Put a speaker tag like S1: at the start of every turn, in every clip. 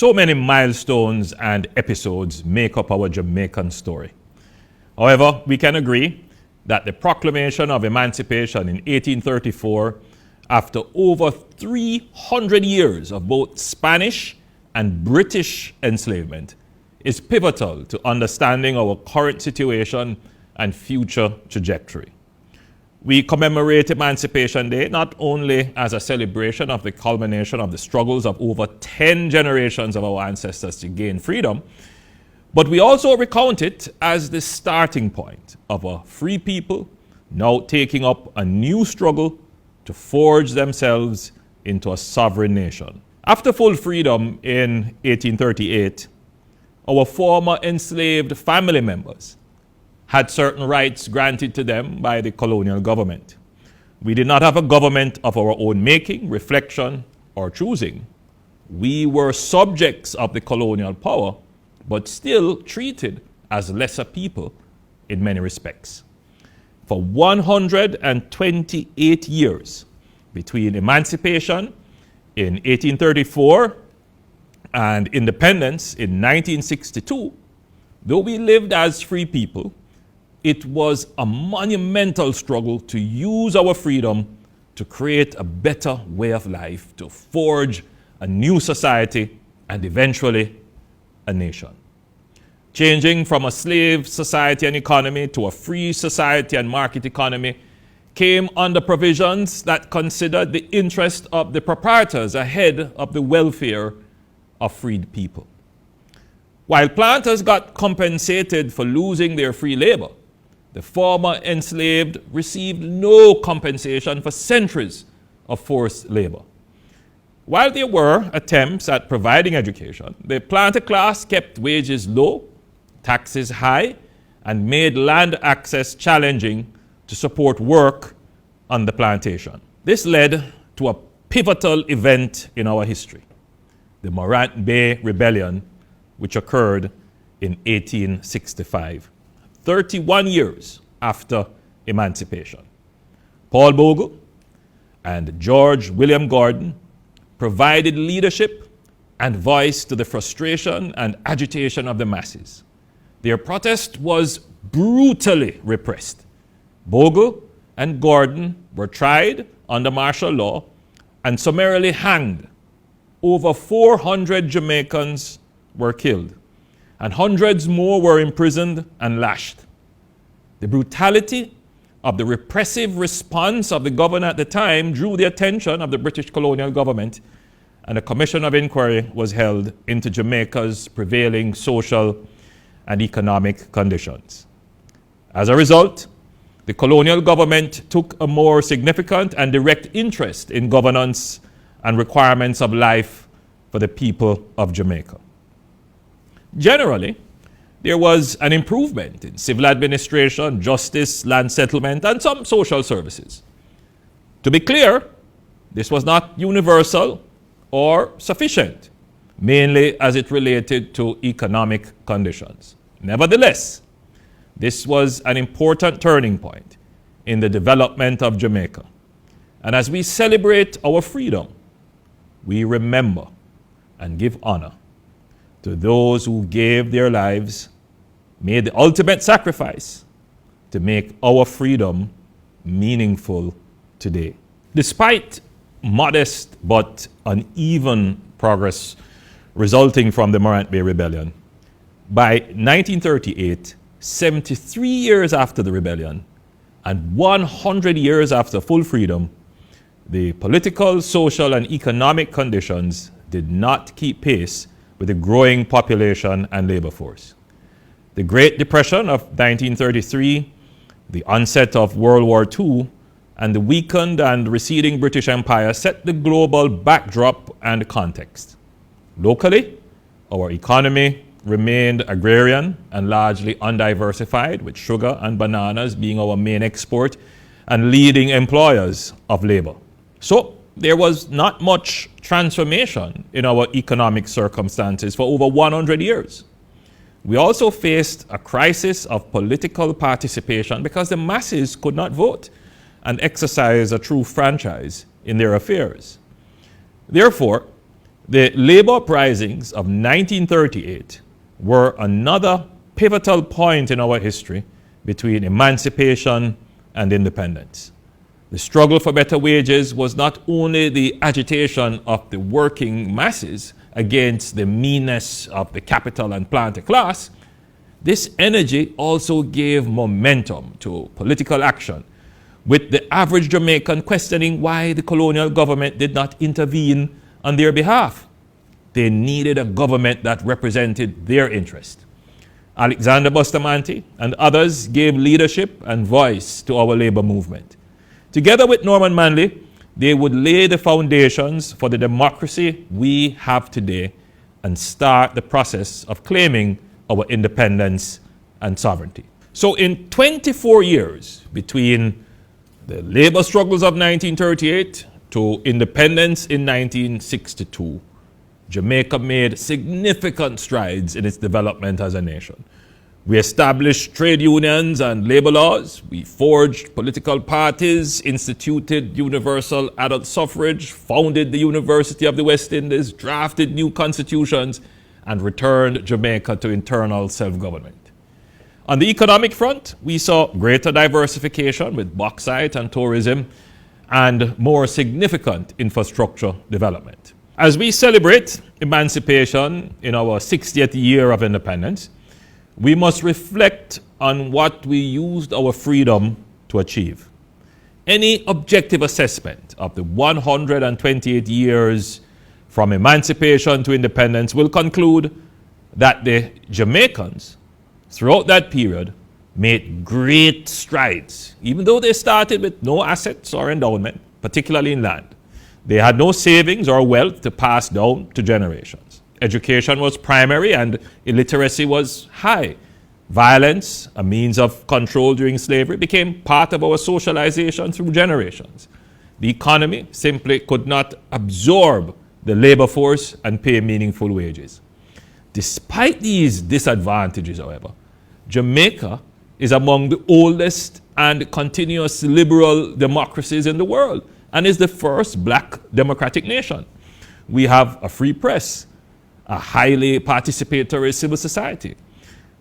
S1: So many milestones and episodes make up our Jamaican story. However, we can agree that the proclamation of emancipation in 1834, after over 300 years of both Spanish and British enslavement, is pivotal to understanding our current situation and future trajectory. We commemorate Emancipation Day not only as a celebration of the culmination of the struggles of over 10 generations of our ancestors to gain freedom, but we also recount it as the starting point of a free people now taking up a new struggle to forge themselves into a sovereign nation. After full freedom in 1838, our former enslaved family members had certain rights granted to them by the colonial government. We did not have a government of our own making, reflection, or choosing. We were subjects of the colonial power, but still treated as lesser people in many respects. For 128 years, between emancipation in 1834 and independence in 1962, though we lived as free people, it was a monumental struggle to use our freedom to create a better way of life, to forge a new society and eventually a nation. Changing from a slave society and economy to a free society and market economy came under provisions that considered the interest of the proprietors ahead of the welfare of freed people. While planters got compensated for losing their free labor, the former enslaved received no compensation for centuries of forced labor. While there were attempts at providing education, the planter class kept wages low, taxes high, and made land access challenging to support work on the plantation. This led to a pivotal event in our history, the Morant Bay Rebellion, which occurred in 1865. 31 years after emancipation. Paul Bogle and George William Gordon provided leadership and voice to the frustration and agitation of the masses. Their protest was brutally repressed. Bogle and Gordon were tried under martial law and summarily hanged. Over 400 Jamaicans were killed, and hundreds more were imprisoned and lashed. The brutality of the repressive response of the governor at the time drew the attention of the British colonial government, and a commission of inquiry was held into Jamaica's prevailing social and economic conditions. As a result, the colonial government took a more significant and direct interest in governance and requirements of life for the people of Jamaica. Generally, there was an improvement in civil administration, justice, land settlement, and some social services. To be clear, this was not universal or sufficient, mainly as it related to economic conditions. Nevertheless, this was an important turning point in the development of Jamaica. And as we celebrate our freedom, we remember and give honor to those who gave their lives, made the ultimate sacrifice to make our freedom meaningful today. Despite modest but uneven progress resulting from the Morant Bay Rebellion, by 1938, 73 years after the rebellion and 100 years after full freedom, the political, social, and economic conditions did not keep pace with the growing population and labor force. The Great Depression of 1933, the onset of World War II, and the weakened and receding British Empire set the global backdrop and context. Locally, our economy remained agrarian and largely undiversified, with sugar and bananas being our main export and leading employers of labor. So there was not much transformation in our economic circumstances for over 100 years. We also faced a crisis of political participation because the masses could not vote and exercise a true franchise in their affairs. Therefore, The labor uprisings of 1938 were another pivotal point in our history between emancipation and independence. The struggle for better wages was not only the agitation of the working masses against the meanness of the capital and planter class. This energy also gave momentum to political action, with the average Jamaican questioning why the colonial government did not intervene on their behalf. They needed a government that represented their interest. Alexander Bustamante and others gave leadership and voice to our labor movement. Together with Norman Manley, they would lay the foundations for the democracy we have today and start the process of claiming our independence and sovereignty. So in 24 years between the labor struggles of 1938 to independence in 1962, Jamaica made significant strides in its development as a nation. We established trade unions and labor laws. We forged political parties, instituted universal adult suffrage, founded the University of the West Indies, drafted new constitutions, and returned Jamaica to internal self-government. On the economic front, we saw greater diversification with bauxite and tourism and more significant infrastructure development. As we celebrate emancipation in our 60th year of independence, we must reflect on what we used our freedom to achieve. Any objective assessment of the 128 years from emancipation to independence will conclude that the Jamaicans, throughout that period, made great strides, even though they started with no assets or endowment, particularly in land. They had no savings or wealth to pass down to generations. Education was primary and illiteracy was high. Violence, a means of control during slavery, became part of our socialization through generations. The economy simply could not absorb the labor force and pay meaningful wages. Despite these disadvantages, however, Jamaica is among the oldest and continuous liberal democracies in the world and is the first black democratic nation. We have a free press, a highly participatory civil society.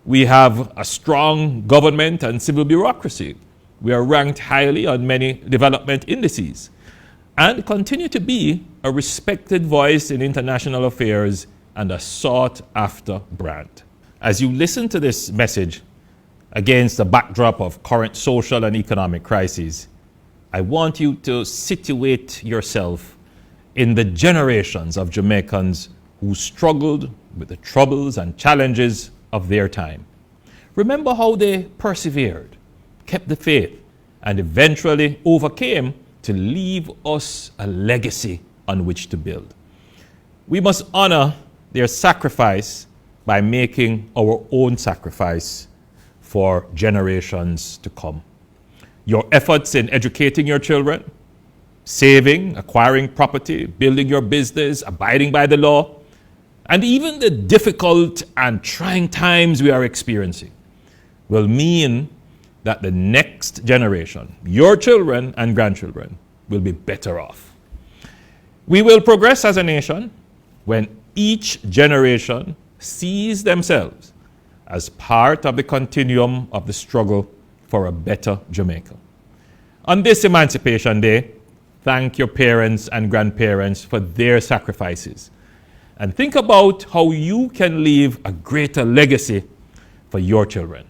S1: We have a strong government and civil bureaucracy. We are ranked highly on many development indices and continue to be a respected voice in international affairs and a sought-after brand. As you listen to this message against the backdrop of current social and economic crises, I want you to situate yourself in the generations of Jamaicans who struggled with the troubles and challenges of their time. Remember how they persevered, kept the faith, and eventually overcame to leave us a legacy on which to build. We must honor their sacrifice by making our own sacrifice for generations to come. Your efforts in educating your children, saving, acquiring property, building your business, abiding by the law, and even the difficult and trying times we are experiencing will mean that the next generation, your children and grandchildren, will be better off. We will progress as a nation when each generation sees themselves as part of the continuum of the struggle for a better Jamaica. On this Emancipation Day, thank your parents and grandparents for their sacrifices. And think about how you can leave a greater legacy for your children.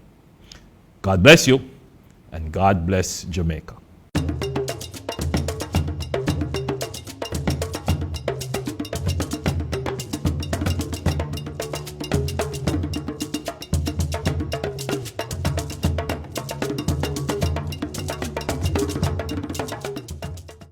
S1: God bless you, and God bless Jamaica.